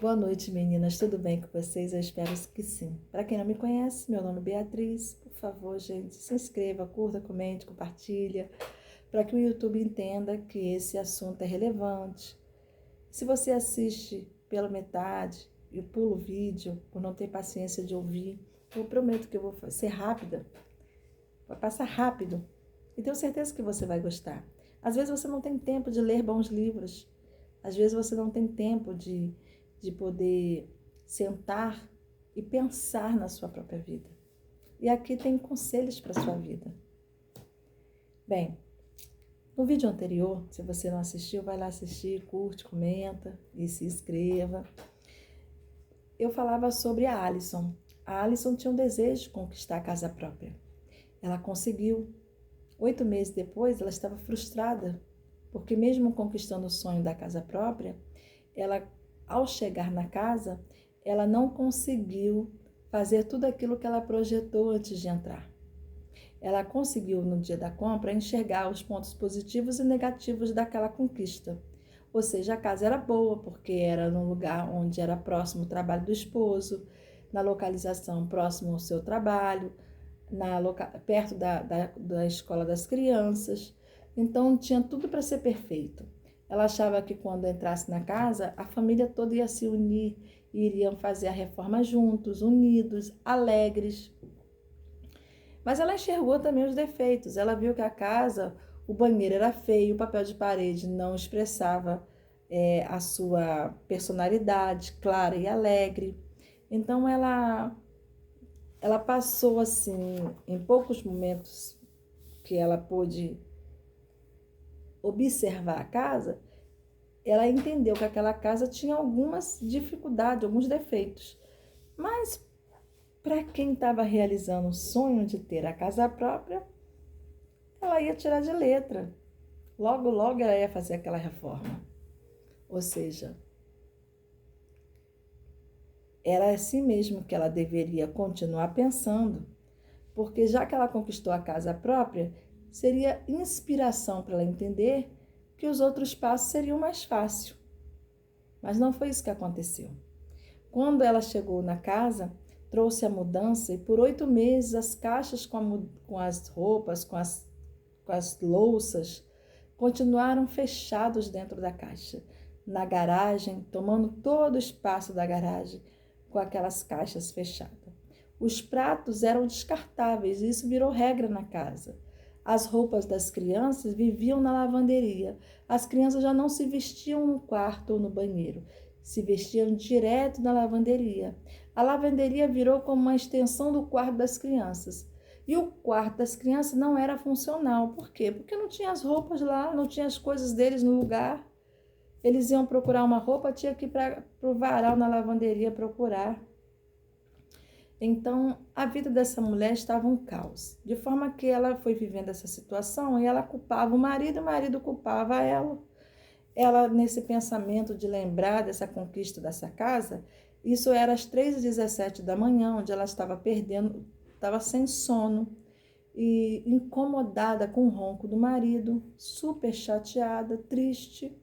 Boa noite, meninas. Tudo bem com vocês? Eu espero que sim. Para quem não me conhece, meu nome é Beatriz. Por favor, gente, se inscreva, curta, comente, compartilha, para que o YouTube entenda que esse assunto é relevante. Se você assiste pela metade e pula o vídeo por não ter paciência de ouvir, eu prometo que eu vou ser rápida. Vai passar rápido. E tenho certeza que você vai gostar. Às vezes você não tem tempo de ler bons livros. Às vezes você não tem tempo de poder sentar e pensar na sua própria vida. E aqui tem conselhos para a sua vida. Bem, no vídeo anterior, se você não assistiu, vai lá assistir, curte, comenta e se inscreva. Eu falava sobre a Alison. A Alison tinha um desejo de conquistar a casa própria. Ela conseguiu. 8 meses depois, ela estava frustrada, porque mesmo conquistando o sonho da casa própria, ela, ao chegar na casa, ela não conseguiu fazer tudo aquilo que ela projetou antes de entrar. Ela conseguiu, no dia da compra, enxergar os pontos positivos e negativos daquela conquista. Ou seja, a casa era boa, porque era num lugar onde era próximo ao trabalho do esposo, na localização próximo ao seu trabalho, perto da escola das crianças. Então, tinha tudo para ser perfeito. Ela achava que quando entrasse na casa, a família toda ia se unir e iriam fazer a reforma juntos, unidos, alegres. Mas ela enxergou também os defeitos. Ela viu que a casa, o banheiro era feio, o papel de parede não expressava a sua personalidade clara e alegre. Então, ela passou assim, em poucos momentos que ela pôde observar a casa, ela entendeu que aquela casa tinha algumas dificuldades, alguns defeitos. Mas para quem estava realizando o sonho de ter a casa própria, ela ia tirar de letra. Logo, logo ela ia fazer aquela reforma. Ou seja, era assim mesmo que ela deveria continuar pensando, porque já que ela conquistou a casa própria, seria inspiração para ela entender que os outros passos seriam mais fáceis. Mas não foi isso que aconteceu. Quando ela chegou na casa, trouxe a mudança e por 8 meses as caixas com as roupas, com as louças, continuaram fechados dentro da caixa. Na garagem, tomando todo o espaço da garagem, com aquelas caixas fechadas. Os pratos eram descartáveis e isso virou regra na casa. As roupas das crianças viviam na lavanderia. As crianças já não se vestiam no quarto ou no banheiro, se vestiam direto na lavanderia. A lavanderia virou como uma extensão do quarto das crianças. E o quarto das crianças não era funcional. Por quê? Porque não tinha as roupas lá, não tinha as coisas deles no lugar. Eles iam procurar uma roupa, tinha que ir para o varal na lavanderia procurar. Então, a vida dessa mulher estava um caos. De forma que ela foi vivendo essa situação e ela culpava o marido culpava ela. Ela, nesse pensamento de lembrar dessa conquista dessa casa, isso era às 3h17 da manhã, onde ela estava perdendo, estava sem sono e incomodada com o ronco do marido, super chateada, triste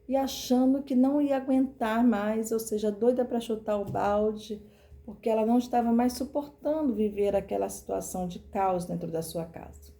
e achando que não ia aguentar mais, ou seja, doida para chutar o balde, porque ela não estava mais suportando viver aquela situação de caos dentro da sua casa.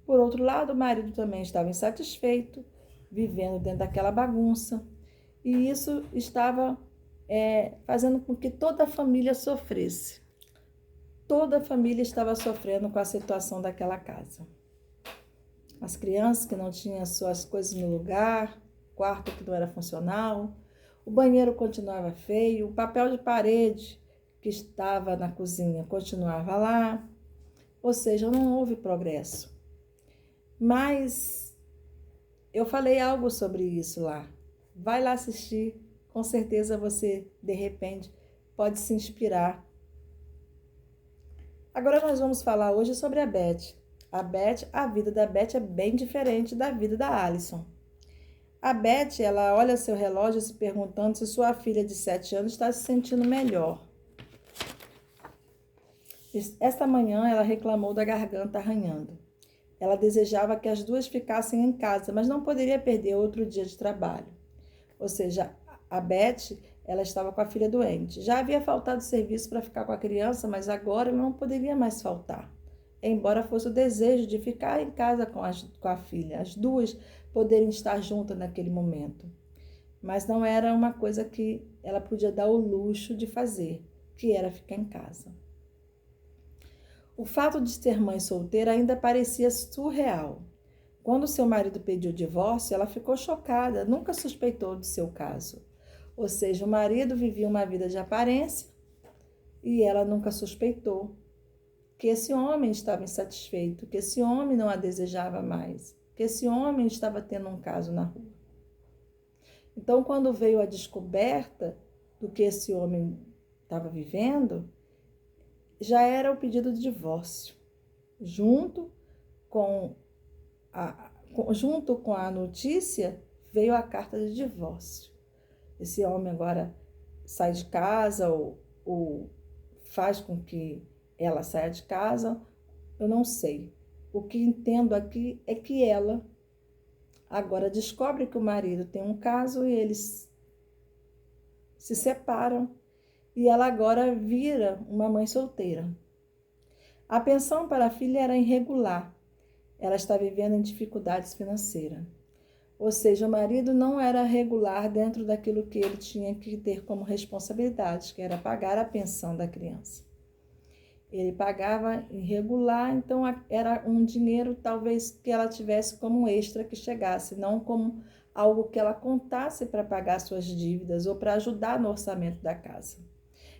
Por outro lado, o marido também estava insatisfeito, vivendo dentro daquela bagunça, e isso estava fazendo com que toda a família sofresse. Toda a família estava sofrendo com a situação daquela casa. As crianças que não tinham suas coisas no lugar, quarto que não era funcional, o banheiro continuava feio, o papel de parede que estava na cozinha continuava lá, ou seja, não houve progresso. Mas eu falei algo sobre isso lá. Vai lá assistir, com certeza você, de repente, pode se inspirar. Agora nós vamos falar hoje sobre a Beth. A vida da Beth é bem diferente da vida da Alison. A Beth, ela olha seu relógio se perguntando se sua filha de 7 anos está se sentindo melhor. Esta manhã ela reclamou da garganta arranhando. Ela desejava que as duas ficassem em casa, mas não poderia perder outro dia de trabalho. Ou seja, a Beth, ela estava com a filha doente. Já havia faltado serviço para ficar com a criança, mas agora não poderia mais faltar. Embora fosse o desejo de ficar em casa com a filha, as duas poderem estar juntas naquele momento. Mas não era uma coisa que ela podia dar o luxo de fazer, que era ficar em casa. O fato de ser mãe solteira ainda parecia surreal. Quando seu marido pediu o divórcio, ela ficou chocada, nunca suspeitou do seu caso. Ou seja, o marido vivia uma vida de aparência e ela nunca suspeitou que esse homem estava insatisfeito, que esse homem não a desejava mais, que esse homem estava tendo um caso na rua. Então, quando veio a descoberta do que esse homem estava vivendo, já era o pedido de divórcio, junto com a notícia veio a carta de divórcio. Esse homem agora sai de casa ou faz com que ela saia de casa, eu não sei. O que entendo aqui é que ela agora descobre que o marido tem um caso e eles se separam e ela agora vira uma mãe solteira. A pensão para a filha era irregular. Ela está vivendo em dificuldades financeiras. Ou seja, o marido não era regular dentro daquilo que ele tinha que ter como responsabilidade, que era pagar a pensão da criança. Ele pagava irregular, então era um dinheiro talvez que ela tivesse como um extra que chegasse, não como algo que ela contasse para pagar suas dívidas ou para ajudar no orçamento da casa.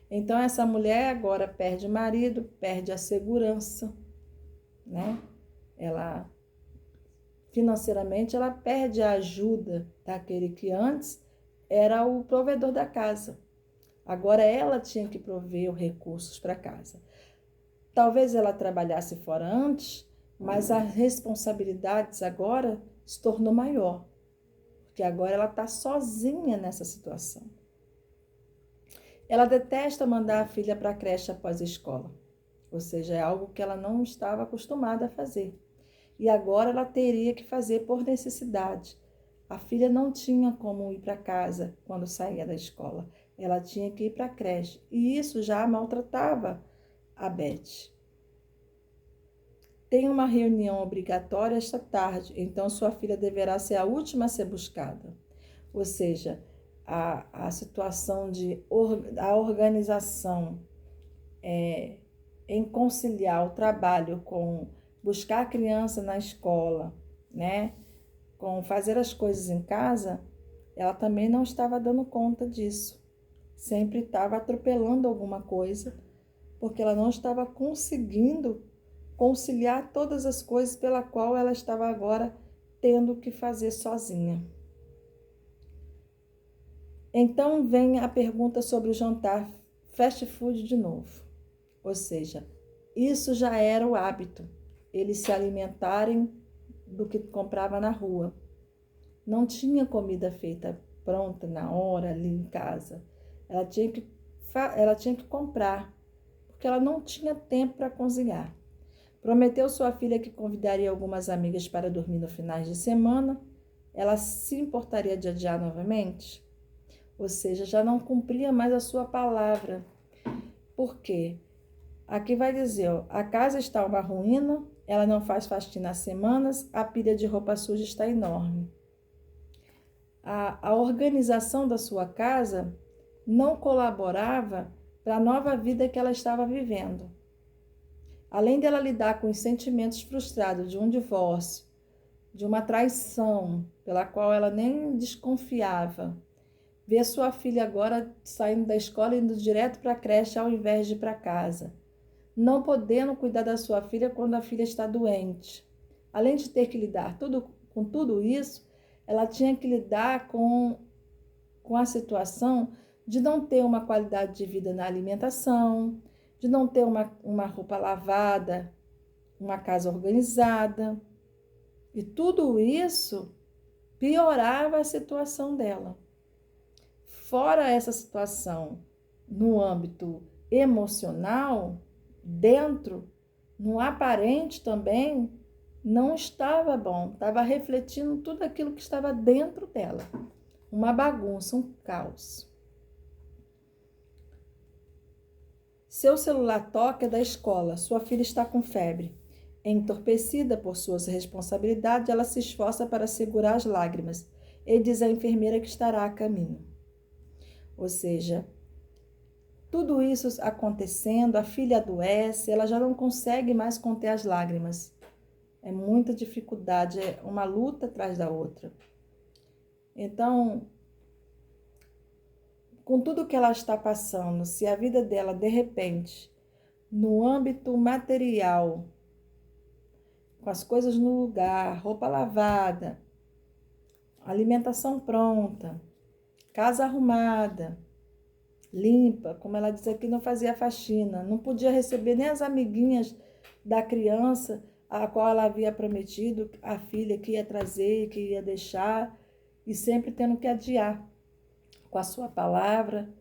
Então essa mulher agora perde o marido, perde a segurança, né? Ela financeiramente ela perde a ajuda daquele que antes era o provedor da casa. Agora ela tinha que prover os recursos para casa. Talvez ela trabalhasse fora antes, mas as responsabilidades agora se tornou maior, porque agora ela está sozinha nessa situação. Ela detesta mandar a filha para a creche após a escola, ou seja, é algo que ela não estava acostumada a fazer. E agora ela teria que fazer por necessidade. A filha não tinha como ir para casa quando saía da escola. Ela tinha que ir para a creche. E isso já a maltratava a Beth. Tem uma reunião obrigatória esta tarde, então sua filha deverá ser a última a ser buscada. Ou seja, a situação a organização em conciliar o trabalho com buscar a criança na escola, né? Com fazer as coisas em casa, ela também não estava dando conta disso. Sempre estava atropelando alguma coisa, porque ela não estava conseguindo conciliar todas as coisas pela qual ela estava agora tendo que fazer sozinha. Então vem a pergunta sobre o jantar fast food de novo. Ou seja, isso já era o hábito, eles se alimentarem do que comprava na rua. Não tinha comida feita pronta na hora ali em casa. Ela tinha que comprar, porque ela não tinha tempo para cozinhar. Prometeu sua filha que convidaria algumas amigas para dormir no finais de semana. Ela se importaria de adiar novamente? Ou seja, já não cumpria mais a sua palavra. Por quê? Aqui vai dizer, ó, a casa está uma ruína, ela não faz faxina há semanas, a pilha de roupa suja está enorme. A organização da sua casa não colaborava para a nova vida que ela estava vivendo. Além dela lidar com os sentimentos frustrados de um divórcio, de uma traição pela qual ela nem desconfiava, ver sua filha agora saindo da escola e indo direto para a creche ao invés de ir para casa, não podendo cuidar da sua filha quando a filha está doente. Além de ter que lidar com tudo isso, ela tinha que lidar com a situação de não ter uma qualidade de vida na alimentação, de não ter uma roupa lavada, uma casa organizada. E tudo isso piorava a situação dela. Fora essa situação no âmbito emocional, dentro, no aparente também, não estava bom, estava refletindo tudo aquilo que estava dentro dela. Uma bagunça, um caos. Seu celular toca é da escola. Sua filha está com febre. Entorpecida por suas responsabilidades, ela se esforça para segurar as lágrimas e diz à enfermeira que estará a caminho. Ou seja, tudo isso acontecendo, a filha adoece, ela já não consegue mais conter as lágrimas. É muita dificuldade, é uma luta atrás da outra. Então, com tudo que ela está passando, se a vida dela, de repente, no âmbito material, com as coisas no lugar, roupa lavada, alimentação pronta, casa arrumada, limpa, como ela diz aqui, não fazia faxina, não podia receber nem as amiguinhas da criança a qual ela havia prometido, a filha que ia trazer, que ia deixar, e sempre tendo que adiar com a sua palavra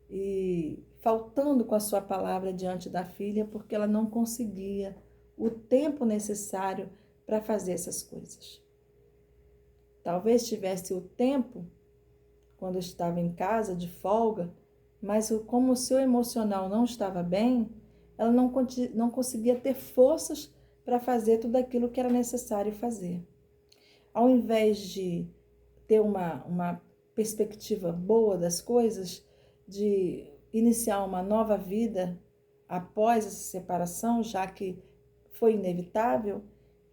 e faltando com a sua palavra diante da filha, porque ela não conseguia o tempo necessário para fazer essas coisas. Talvez tivesse o tempo quando estava em casa de folga, mas como o seu emocional não estava bem, ela não conseguia ter forças para fazer tudo aquilo que era necessário fazer. Ao invés de ter uma perspectiva boa das coisas, de iniciar uma nova vida após essa separação, já que foi inevitável,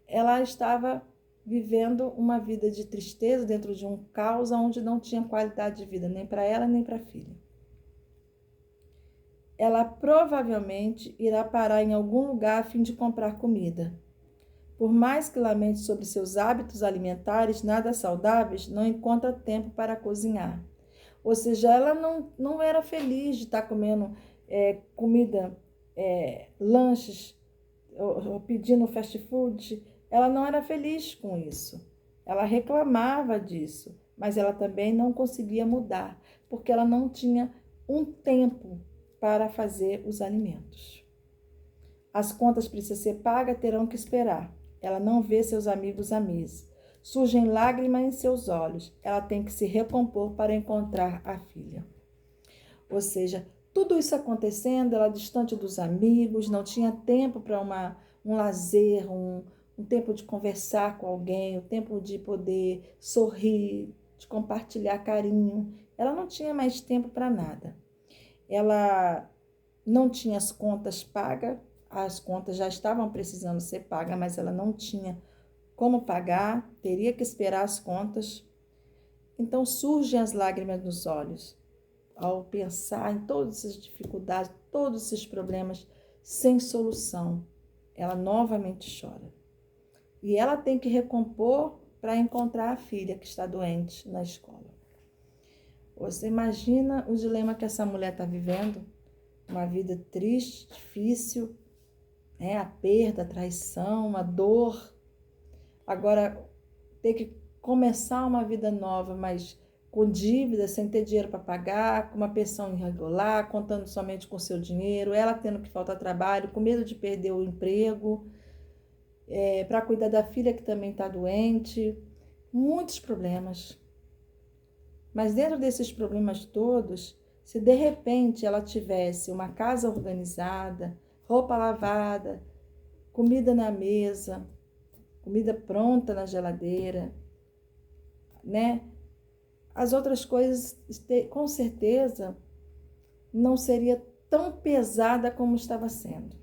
ela estava vivendo uma vida de tristeza dentro de um caos onde não tinha qualidade de vida, nem para ela, nem para a filha. Ela provavelmente irá parar em algum lugar a fim de comprar comida. Por mais que lamente sobre seus hábitos alimentares nada saudáveis, não encontra tempo para cozinhar. Ou seja, ela não era feliz de estar comendo comida, lanches, ou pedindo fast food. Ela não era feliz com isso. Ela reclamava disso, mas ela também não conseguia mudar, porque ela não tinha um tempo para fazer os alimentos. As contas precisam ser pagas, terão que esperar. Ela não vê seus amigos à mesa. Surgem lágrimas em seus olhos. Ela tem que se recompor para encontrar a filha. Ou seja, tudo isso acontecendo, ela distante dos amigos, não tinha tempo para um lazer, um tempo de conversar com alguém, o tempo de poder sorrir, de compartilhar carinho. Ela não tinha mais tempo para nada. Ela não tinha as contas pagas, as contas já estavam precisando ser pagas, mas ela não tinha como pagar, teria que esperar as contas. Então surgem as lágrimas nos olhos ao pensar em todas essas dificuldades, todos esses problemas sem solução. Ela novamente chora. E ela tem que recompor para encontrar a filha que está doente na escola. Você imagina o dilema que essa mulher está vivendo? Uma vida triste, difícil, a perda, a traição, a dor. Agora, ter que começar uma vida nova, mas com dívida, sem ter dinheiro para pagar, com uma pensão irregular, contando somente com o seu dinheiro, ela tendo que faltar trabalho, com medo de perder o emprego, para cuidar da filha que também está doente, muitos problemas. Mas dentro desses problemas todos, se de repente ela tivesse uma casa organizada, roupa lavada, comida na mesa, comida pronta na geladeira, né? As outras coisas, com certeza, não seria tão pesada como estava sendo.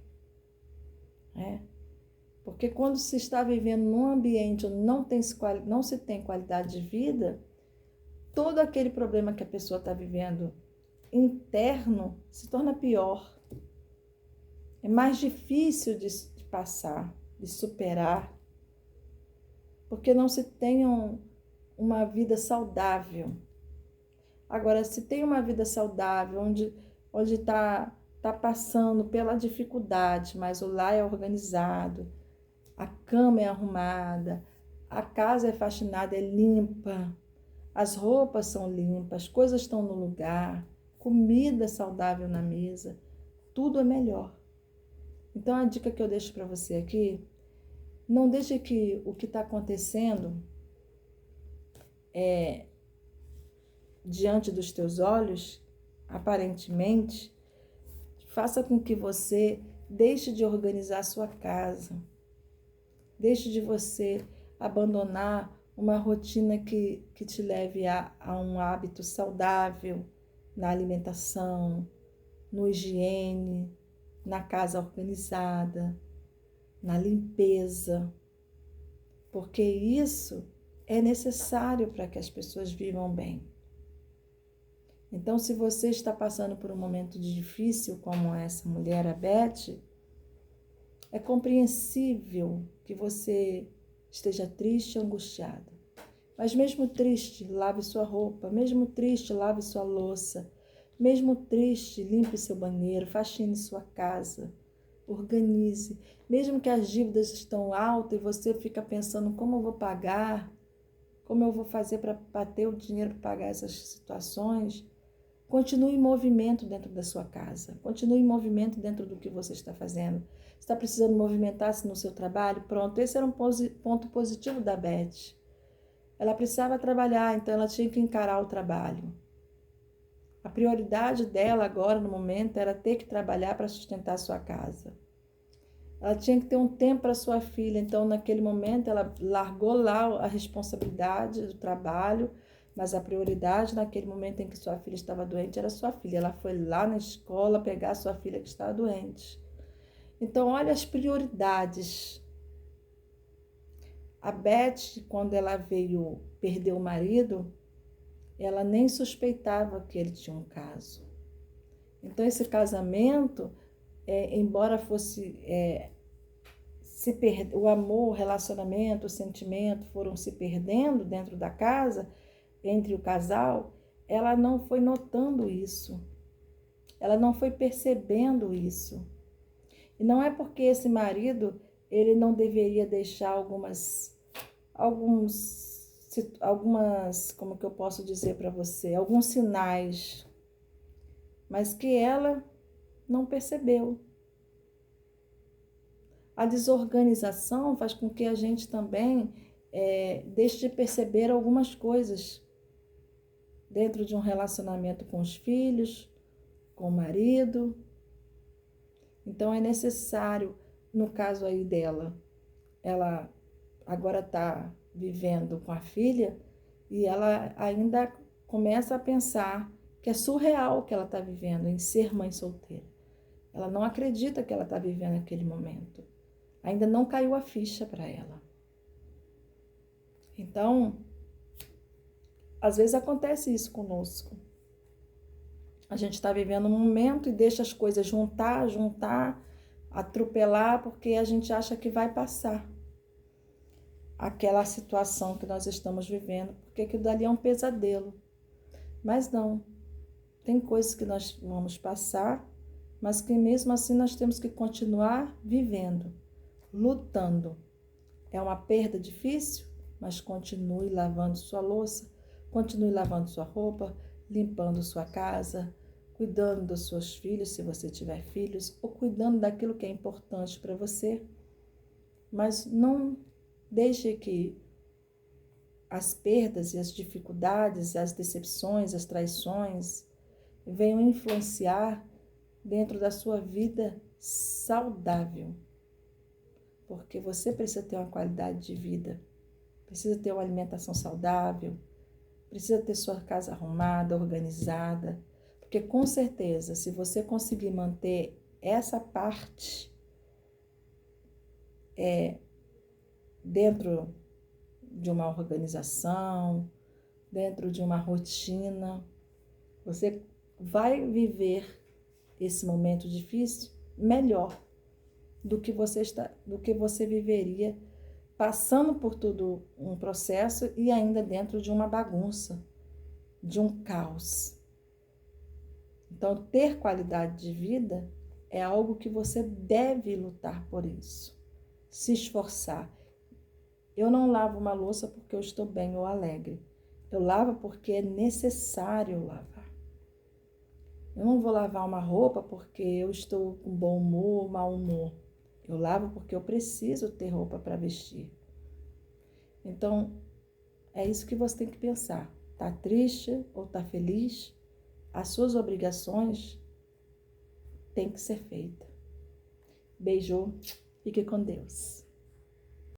Porque quando se está vivendo num ambiente onde não se tem qualidade de vida, todo aquele problema que a pessoa está vivendo interno se torna pior. É mais difícil de passar, de superar, porque não se tem uma vida saudável. Agora, se tem uma vida saudável, onde está passando pela dificuldade, mas o lar é organizado, a cama é arrumada, a casa é faxinada, é limpa, as roupas são limpas, as coisas estão no lugar, comida saudável na mesa, tudo é melhor. Então, a dica que eu deixo para você aqui, não deixe que o que está acontecendo diante dos teus olhos, aparentemente, faça com que você deixe de organizar a sua casa, deixe de você abandonar uma rotina que te leve a um hábito saudável na alimentação, no higiene, na casa organizada, na limpeza, porque isso é necessário para que as pessoas vivam bem. Então, se você está passando por um momento difícil, como essa mulher, a Beth, é compreensível que você esteja triste e angustiada. Mas mesmo triste, lave sua roupa. Mesmo triste, lave sua louça. Mesmo triste, limpe seu banheiro, faxine sua casa. Organize. Mesmo que as dívidas estão altas e você fica pensando como eu vou pagar, como eu vou fazer para ter o dinheiro para pagar essas situações, continue em movimento dentro da sua casa. Continue em movimento dentro do que você está fazendo. Está precisando movimentar-se no seu trabalho? Pronto, esse era um ponto positivo da Beth. Ela precisava trabalhar, então ela tinha que encarar o trabalho. A prioridade dela agora, no momento, era ter que trabalhar para sustentar a sua casa. Ela tinha que ter um tempo para sua filha, então naquele momento ela largou lá a responsabilidade do trabalho, mas a prioridade naquele momento em que sua filha estava doente era sua filha. Ela foi lá na escola pegar a sua filha que estava doente. Então, olha as prioridades. A Beth, quando ela veio perder o marido, ela nem suspeitava que ele tinha um caso. Então, esse casamento, embora fosse o amor, o relacionamento, o sentimento foram se perdendo dentro da casa, entre o casal, ela não foi notando isso. Ela não foi percebendo isso. E não é porque esse marido, ele não deveria deixar algumas, como que eu posso dizer para você, alguns sinais, mas que ela não percebeu. A desorganização faz com que a gente também deixe de perceber algumas coisas dentro de um relacionamento com os filhos, com o marido. Então é necessário, no caso aí dela, ela agora está vivendo com a filha e ela ainda começa a pensar que é surreal o que ela está vivendo em ser mãe solteira. Ela não acredita que ela está vivendo aquele momento. Ainda não caiu a ficha para ela. Então, às vezes acontece isso conosco. A gente está vivendo um momento e deixa as coisas juntar, atropelar, porque a gente acha que vai passar aquela situação que nós estamos vivendo, porque aquilo dali é um pesadelo. Mas não. Tem coisas que nós vamos passar, mas que mesmo assim nós temos que continuar vivendo, lutando. É uma perda difícil, mas continue lavando sua louça, continue lavando sua roupa, limpando sua casa, cuidando dos seus filhos, se você tiver filhos, ou cuidando daquilo que é importante para você. Mas não deixe que as perdas e as dificuldades, as decepções, as traições venham influenciar dentro da sua vida saudável. Porque você precisa ter uma qualidade de vida, precisa ter uma alimentação saudável, precisa ter sua casa arrumada, organizada. Porque com certeza, se você conseguir manter essa parte dentro de uma organização, dentro de uma rotina, você vai viver esse momento difícil melhor do que você viveria passando por todo um processo e ainda dentro de uma bagunça, de um caos. Então, ter qualidade de vida é algo que você deve lutar por isso, se esforçar. Eu não lavo uma louça porque eu estou bem ou alegre. Eu lavo porque é necessário lavar. Eu não vou lavar uma roupa porque eu estou com bom humor ou mau humor. Eu lavo porque eu preciso ter roupa para vestir. Então, é isso que você tem que pensar. Tá triste ou tá feliz? As suas obrigações tem que ser feita. Beijo, fique com Deus.